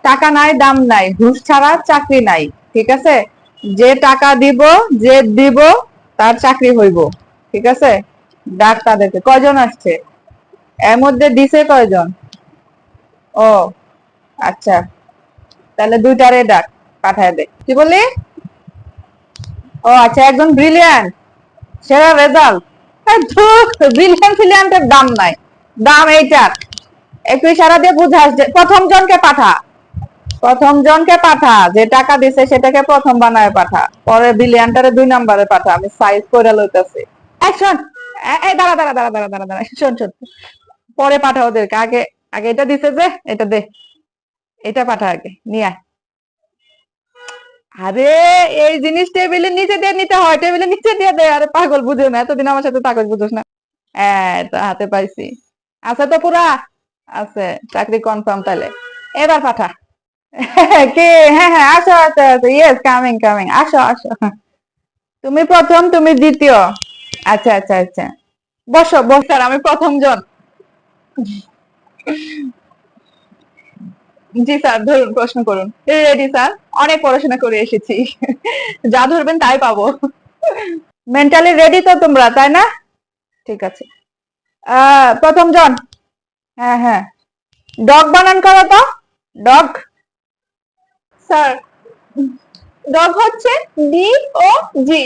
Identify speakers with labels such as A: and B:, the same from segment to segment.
A: টাকা নাই, দাম নাই, ঘুষ ছাড়া চাকরি নাই। ঠিক আছে, যে টাকা দিব, যে দিব তার চাকরি হইব। ঠিক আছে, ডাক তাদেরকে। কয়জন আসছে এর মধ্যে? দিছে কয়জন? ও আচ্ছা, তাহলে দুইটারে ডাক, পাঠায় দে। কি বলি? ও আচ্ছা, একজন ব্রিলিয়ান্ট, সেরা রেজাল্ট। ব্রিলিয়ান্ট ফিলিয়ান্টের দাম নাই, দাম এইটার। একটু ইশারা দিয়ে বুঝাস যে প্রথম জনকে পাঠা, প্রথম জনকে পাঠা, যে টাকা দিছে সেটাকে প্রথম বানায় পাঠা, পরে বিলিয়নটারে 2 নম্বরে পাঠা। আমি সাইজ করে লইতাছি। শোন, এই দাঁড়া দাঁড়া দাঁড়া দাঁড়া দাঁড়া দাঁড়া, শোন শোন, পরে পাঠা ওদেরকে। আগে আগে এটা দিছে যে, এটা দে, এটা পাঠা আগে, নিয়ে আয়। আরে এই জিনিস টেবিলের নিচে দিয়ে নিতে হয়, টেবিলের নিচে দিয়ে দে। আরে পাগল, বুঝো না, এতদিন আমার সাথে কাগজ বুঝোস না। তো হাতে পাইছি, আছে তো পুরা আছে, চাকরি কনফার্ম। তাহলে এবার পাঠা। কে? হ্যাঁ হ্যাঁ, আসো আসো আসো, ইয়েস, কামিং কামিং, আসো আসো। তুমি প্রথম, তুমি দ্বিতীয়। আচ্ছা আচ্ছা আচ্ছা, বসো বসো। স্যার, আমি প্রথম জন। জি স্যার, ধরুন, প্রশ্ন করুন। রেডি স্যার, অনেক পড়াশোনা করে এসেছি, যা ধরবেন তাই পাবো। মেন্টালি রেডি তো তোমরা, তাই না? ঠিক আছে, প্রথম জন। হ্যাঁ হ্যাঁ, ডগ বানান করো তো। ডগ। স্যার, ডগ হচ্ছে ডি ও জি।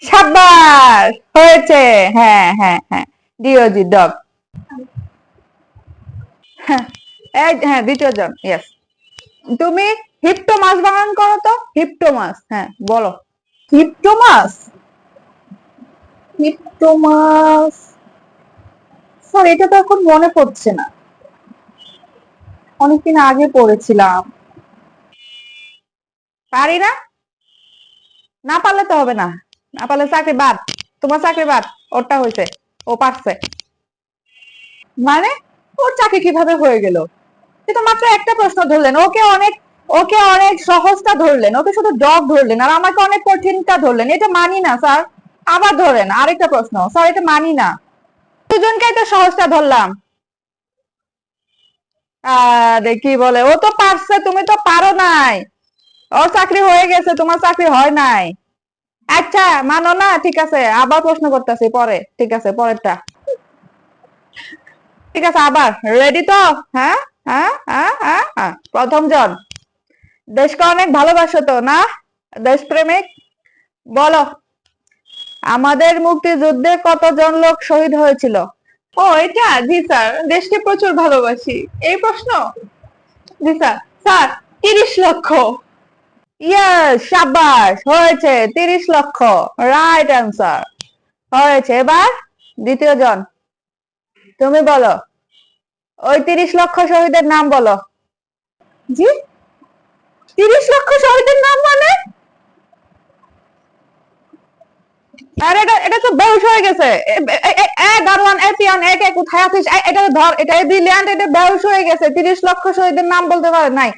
A: সাবাস, হয়েছে। হ্যাঁ হ্যাঁ হ্যাঁ, ডিওজি, ডগ। হ্যাঁ, হ্যাঁ, দ্বিতীয় জন, ইয়েস। তুমি হিপ্টোমাস বানান করো তো। হিপ্টোমাস, হ্যাঁ বলো। হিপ্টোমাস, হিপ্টোমাস। স্যার, এটা তো এখন মনে পড়ছে না, অনেকদিন আগে পড়েছিলাম। পারি না, না পারলে তো হবে না, না পারলে চাকরি বাদ, তোমার চাকরি বাদ। ওরটা হয়েছে, ও পারছে। মানে ওর চাকরি কিভাবে হয়ে গেল? এটা মাত্র একটা প্রশ্ন ধরলেন, ওকে অনেক সহজটা ধরলেন, ওকে শুধু ডগ ধরলেন, আর আমাকে অনেক কঠিনটা ধরলেন। এটা মানি না স্যার। আবার ধরেন আরেকটা প্রশ্ন। স্যার, এটা মানি না, দুজনকে তো সহজটা ধরলাম। আরে কি বলে, ও তো পারছে, তুমি তো পারো নাই। ওর চাকরি হয়ে গেছে, তোমার চাকরি হয় নাই। আচ্ছা, মানো না, ঠিক আছে, আবার প্রশ্ন করতেছি পরে। ঠিক আছে, পরেরটা। ঠিক আছে, আবার রেডি তো? হ্যাঁ হ্যাঁ হ্যাঁ হ্যাঁ হ্যাঁ, প্রথম জন। দেশকে অনেক ভালোবাসো তো না? দেশপ্রেমিক, বলো। আমাদের মুক্তিযুদ্ধে কতজন লোক শহীদ হয়েছিল? ও এটা, জি স্যার, দেশকে প্রচুর ভালোবাসি। এই প্রশ্ন? জি স্যার। স্যার, 30 লক্ষ। ইয়েস, সাবাস, হয়েছে 30 লক্ষ, রাইট অ্যান্সার, হয়েছে। এবার দ্বিতীয় জন, তুমি বলো। ওই 30 লক্ষ শহীদের নাম বলো। জি, 30 লক্ষ শহীদের নাম মানে? আরে এটা তো বেহুশ হয়ে গেছে। দারোয়ান, পিয়ন, কোথায় আছিস? এটা ধর, এটা ব্রিলিয়ান্ট, এটা বেহুশ হয়ে গেছে। 30 লক্ষ শহীদের নাম বলতে পারে নাই।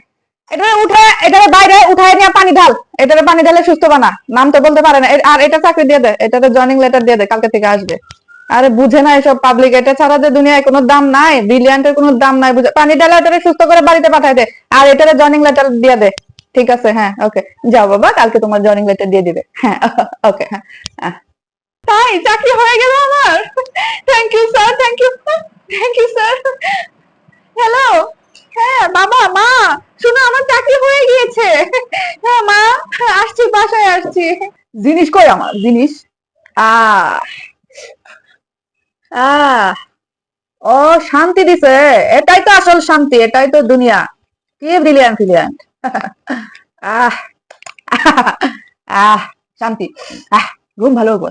A: এটা উঠে, এটা বাইরে উঠায় নিয়ে পানি ঢাল। এটারে পানি ঢালে সুস্থ বানা। নাম তো বলতে পারে না। আর এটা চাকরি দিয়ে দে, এটাতে জয়নিং লেটার দিয়ে দে, কালকে থেকে আসবে। আরে বুঝে না এসব পাবলিক, এটা ছাড়া যে দুনিয়ায় কোনো দাম নাই, ব্রিলিয়ান্টের কোনো দাম নাই, বুঝে? পানি ঢালে এটারে সুস্থ করে বাড়িতে পাঠায় দে, আর এটারে জয়নিং লেটার দিয়ে দে। ঠিক আছে, হ্যাঁ, ওকে। যাও বাবা, কালকে তোমার জয়নিং লেটার দিয়ে দিবে। হ্যাঁ, ওকে, হ্যাঁ। তাই চাকরি হয়ে গেল আমার। Thank you sir, thank you, thank you sir. Hello, হ্যাঁ বাবা, মা, শুনো, আমার চাকরি হয়ে গিয়েছে। হ্যাঁ মা, আসছি, বাসায় আসছি। জিনিস কই আমার জিনিস? আহ আহ ও, শান্তি দিছে। এটাই তো আসল শান্তি, এটাই তো দুনিয়া। কি ব্রিলিয়ান্ট ফিলিয়ান্ট। আহ আহ শান্তি। ঘুম ভালো হবে।